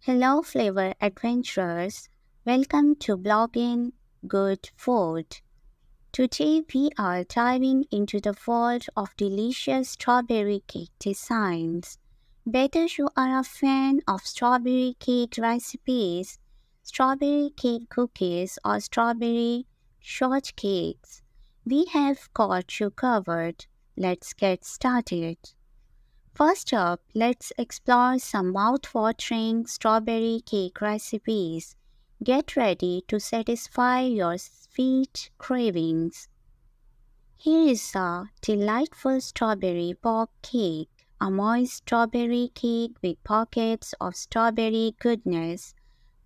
Hello, flavor adventurers. Welcome to Blogging Good Food. Today we are diving into the world of delicious strawberry cake designs. Whether you are a fan of strawberry cake recipes, strawberry cake cookies, or strawberry shortcakes, we have got you covered. Let's get started. First up, let's explore some mouth-watering strawberry cake recipes. Get ready to satisfy your sweet cravings. Here is a delightful strawberry pop cake, a moist strawberry cake with pockets of strawberry goodness,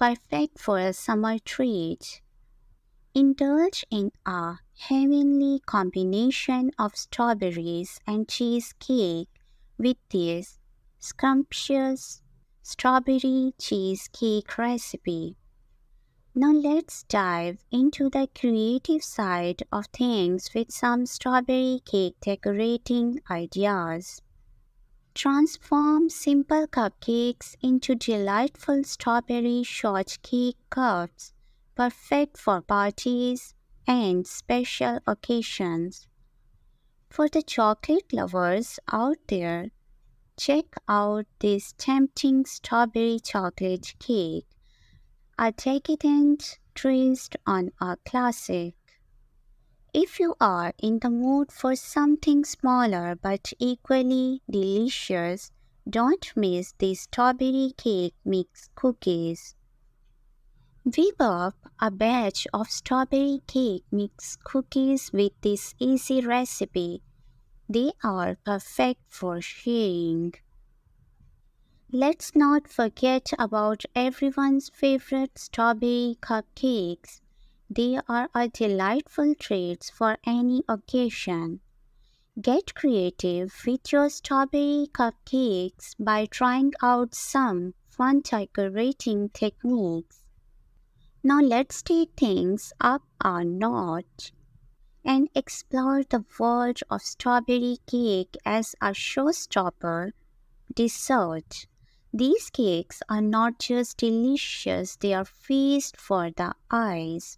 perfect for a summer treat. Indulge in a heavenly combination of strawberries and cheesecake with this scrumptious strawberry cheesecake recipe. Now let's dive into the creative side of things with some strawberry cake decorating ideas. Transform simple cupcakes into delightful strawberry shortcake cups, perfect for parties and special occasions. For the chocolate lovers out there, check out this tempting strawberry chocolate cake, a decadent twist on a classic. If you are in the mood for something smaller but equally delicious, don't miss the strawberry cake mix cookies. Whip up a batch of strawberry cake mix cookies with this easy recipe. They are perfect for sharing. Let's not forget about everyone's favorite strawberry cupcakes. They are a delightful treat for any occasion. Get creative with your strawberry cupcakes by trying out some fun decorating techniques. Now let's take things up a notch and explore the world of strawberry cake as a showstopper dessert. These cakes are not just delicious, they are feast for the eyes.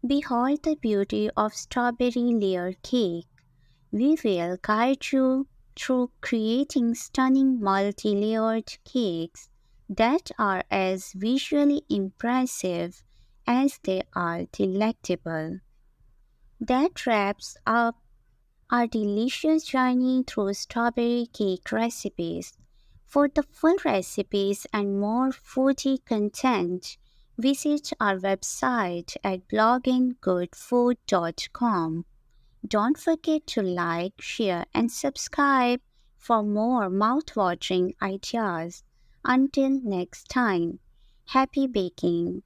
Behold the beauty of strawberry layer cake. We will guide you through creating stunning multi-layered cakes that are as visually impressive as they are delectable. That wraps up our delicious journey through strawberry cake recipes. For the full recipes and more foodie content, visit our website at blogginggoodfood.com. Don't forget to like, share, and subscribe for more mouth-watering ideas. Until next time, happy baking!